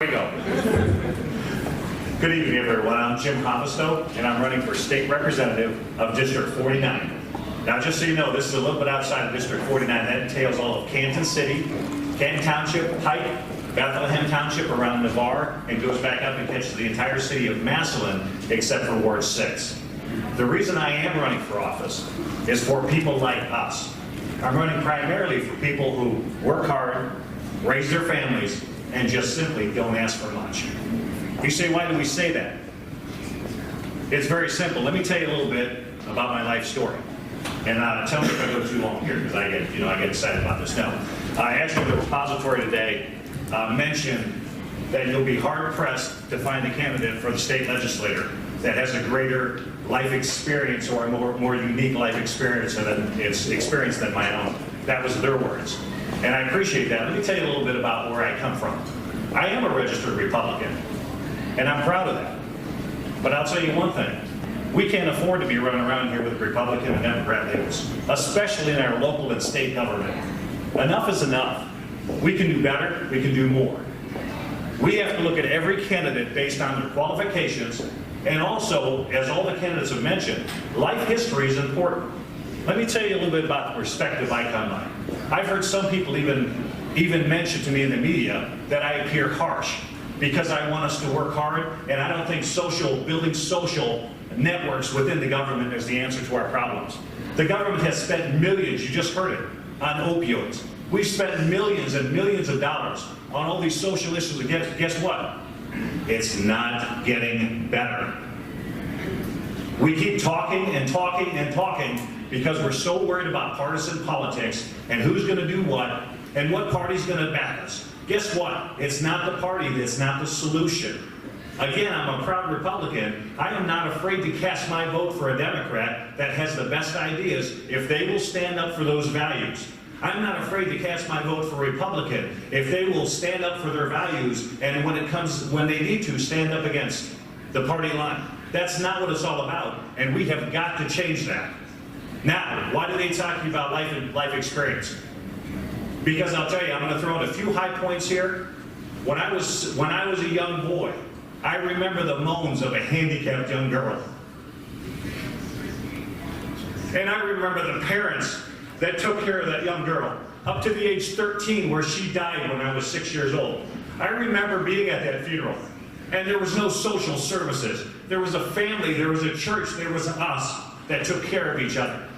Here we go. Good evening, everyone. I'm Jim Haavisto, and I'm running for state representative of District 49. Now, just so you know, this is a little bit outside of District 49. That entails all of Canton City, Canton Township, Pike, Bethlehem Township around Navarre, and goes back up and catches the entire city of Massillon, except for Ward 6. The reason I am running for office is for people like us. I'm running primarily for people who work hard, raise their families, and just simply don't ask for much. You say, why do we say that? It's very simple. Let me tell you a little bit about my life story. And tell me if I go too long here, because I get excited about this. No. Actually, the repository today mentioned that you'll be hard-pressed to find a candidate for the state legislature that has a greater life experience or a more unique life experience than my own. That was their words. And I appreciate that. Let me tell you a little bit about where I come from. I am a registered Republican, and I'm proud of that. But I'll tell you one thing. We can't afford to be running around here with Republican and Democrat labels, especially in our local and state government. Enough is enough. We can do better. We can do more. We have to look at every candidate based on their qualifications, and also, as all the candidates have mentioned, life history is important. Let me tell you a little bit about the perspective I come by. I've heard some people even mention to me in the media that I appear harsh because I want us to work hard, and I don't think building social networks within the government is the answer to our problems. The government has spent millions, you just heard it, on opioids. We've spent millions and millions of dollars on all these social issues, and guess what? It's not getting better. We keep talking and talking and talking because we're so worried about partisan politics and who's going to do what and what party's going to back us. Guess what? It's not the party, it's not the solution. Again, I'm a proud Republican. I am not afraid to cast my vote for a Democrat that has the best ideas if they will stand up for those values. I'm not afraid to cast my vote for a Republican if they will stand up for their values and when they need to, stand up against the party line. That's not what it's all about, and we have got to change that. Now, why do they talk about life experience? Because I'll tell you, I'm going to throw in a few high points here. When I was a young boy, I remember the moans of a handicapped young girl. And I remember the parents that took care of that young girl up to the age 13, where she died when I was 6 years old. I remember being at that funeral, and there was no social services. There was a family, there was a church, there was us that took care of each other.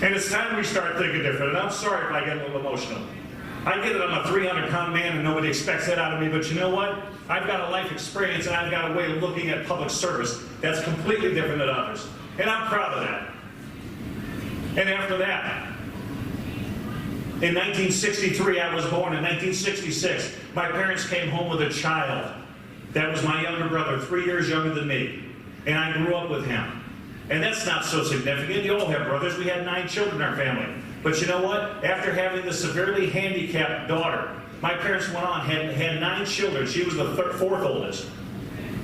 And it's time we start thinking different. And I'm sorry if I get a little emotional. I get it, I'm a 300-pound man and nobody expects that out of me, but you know what? I've got a life experience and I've got a way of looking at public service that's completely different than others. And I'm proud of that. And after that, in 1963, I was born. In 1966, my parents came home with a child. That was my younger brother, 3 years younger than me. And I grew up with him. And that's not so significant. You all have brothers. We had 9 children in our family. But you know what? After having the severely handicapped daughter, my parents went on, had 9 children. She was the 4th oldest.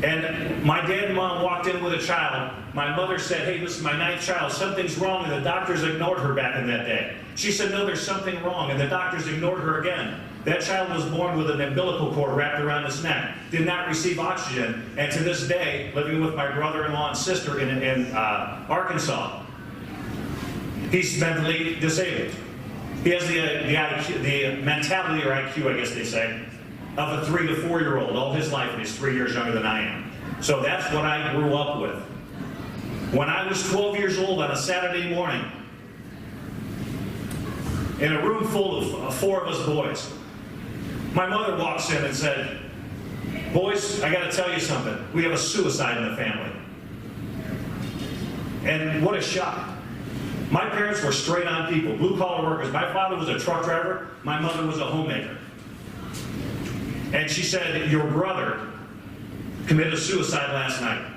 And my dad and mom walked in with a child. My mother said, hey, this is my 9th child. Something's wrong. And the doctors ignored her back in that day. She said, no, there's something wrong. And the doctors ignored her again. That child was born with an umbilical cord wrapped around his neck, did not receive oxygen, and to this day, living with my brother-in-law and sister in Arkansas, he's mentally disabled. He has the mentality, or IQ, I guess they say, of a 3 to 4-year-old all his life, and he's 3 years younger than I am. So that's what I grew up with. When I was 12 years old on a Saturday morning, in a room full of 4 of us boys, my mother walks in and said, boys, I got to tell you something. We have a suicide in the family. And what a shock. My parents were straight-on people, blue-collar workers. My father was a truck driver. My mother was a homemaker. And she said, your brother committed suicide last night.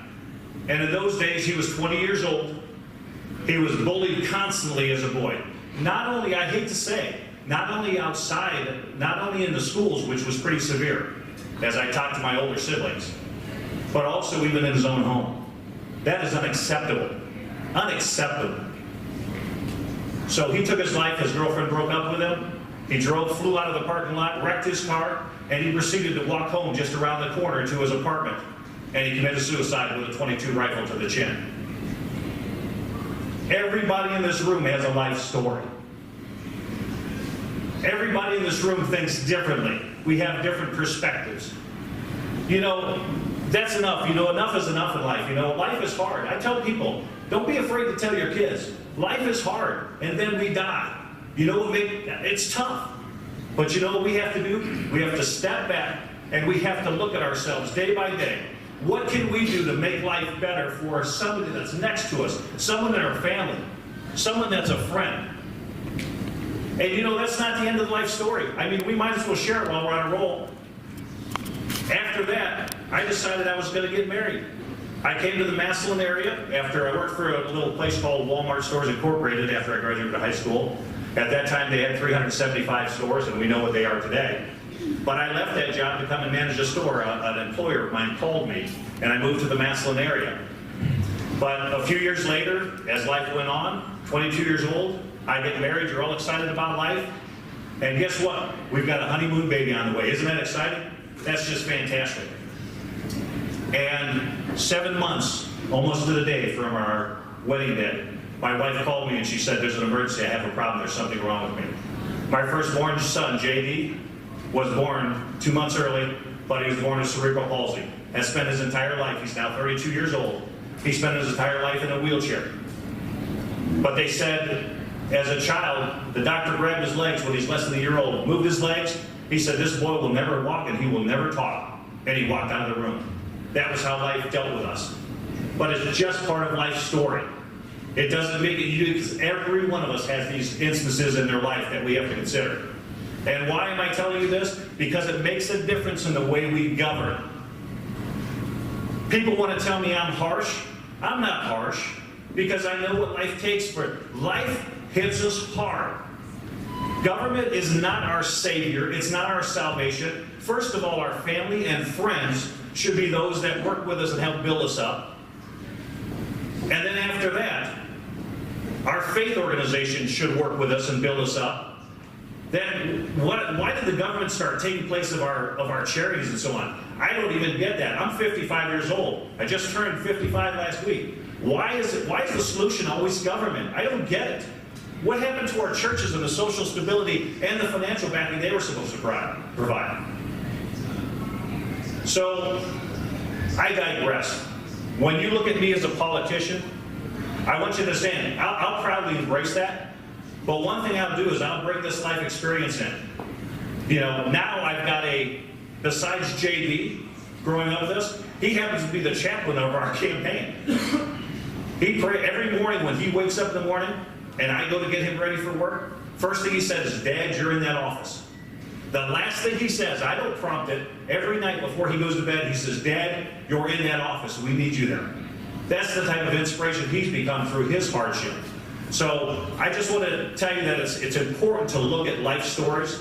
And in those days, he was 20 years old. He was bullied constantly as a boy. Not only, I hate to say, not only outside, not only in the schools, which was pretty severe, as I talked to my older siblings, but also even in his own home. That is unacceptable. Unacceptable. So he took his life. His girlfriend broke up with him. He flew out of the parking lot, wrecked his car, and he proceeded to walk home just around the corner to his apartment. And he committed suicide with a .22 rifle to the chin. Everybody in this room has a life story. Everybody in this room thinks differently. We have different perspectives. You know, that's enough. You know, enough is enough in life. You know, life is hard. I tell people, don't be afraid to tell your kids, life is hard, and then we die. You know what it's tough. But you know what we have to do? We have to step back, and we have to look at ourselves day by day. What can we do to make life better for somebody that's next to us, someone in our family, someone that's a friend? And you know, that's not the end of the life story. I mean, we might as well share it while we're on a roll. After that, I decided I was going to get married. I came to the Massillon area after I worked for a little place called Walmart Stores Incorporated after I graduated high school. At that time, they had 375 stores, and we know what they are today. But I left that job to come and manage a store. An employer of mine called me, and I moved to the Massillon area. But a few years later, as life went on, 22 years old, I get married. You're all excited about life. And guess what? We've got a honeymoon baby on the way. Isn't that exciting? That's just fantastic. And 7 months, almost to the day from our wedding day, my wife called me and she said, there's an emergency, I have a problem, there's something wrong with me. My firstborn son, JD, was born 2 months early, but he was born with cerebral palsy. Has spent his entire life, he's now 32 years old, he spent his entire life in a wheelchair. But they said, as a child, the doctor grabbed his legs when he's less than a year old, moved his legs, he said, this boy will never walk and he will never talk. And he walked out of the room. That was how life dealt with us. But it's just part of life's story. It doesn't make it unique because every one of us has these instances in their life that we have to consider. And why am I telling you this? Because it makes a difference in the way we govern. People want to tell me I'm harsh. I'm not harsh because I know what life takes for it. Life hits us hard. Government is not our savior. It's not our salvation. First of all, our family and friends should be those that work with us and help build us up. And then after that, our faith organization should work with us and build us up. Then why did the government start taking place of our charities and so on? I don't even get that. I'm 55 years old. I just turned 55 last week. Why is the solution always government? I don't get it. What happened to our churches and the social stability and the financial backing they were supposed to provide? So, I digress. When you look at me as a politician, I want you to understand, I'll proudly embrace that, but one thing I'll do is I'll bring this life experience in. You know, now I've got besides JD, growing up with us, he happens to be the chaplain of our campaign. He prays every morning when he wakes up in the morning, and I go to get him ready for work, first thing he says is, Dad, you're in that office. The last thing he says, I don't prompt it, every night before he goes to bed, he says, Dad, you're in that office. We need you there. That's the type of inspiration he's become through his hardship. So I just want to tell you that it's important to look at life stories.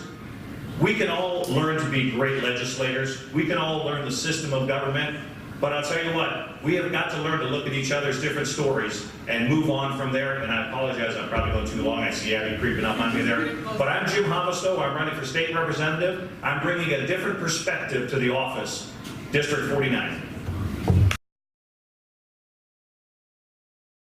We can all learn to be great legislators. We can all learn the system of government. But I'll tell you what, we have got to learn to look at each other's different stories and move on from there. And I apologize, I'm probably going too long. I see Abby creeping up on me there. But I'm Jim Haavisto. I'm running for state representative. I'm bringing a different perspective to the office, District 49.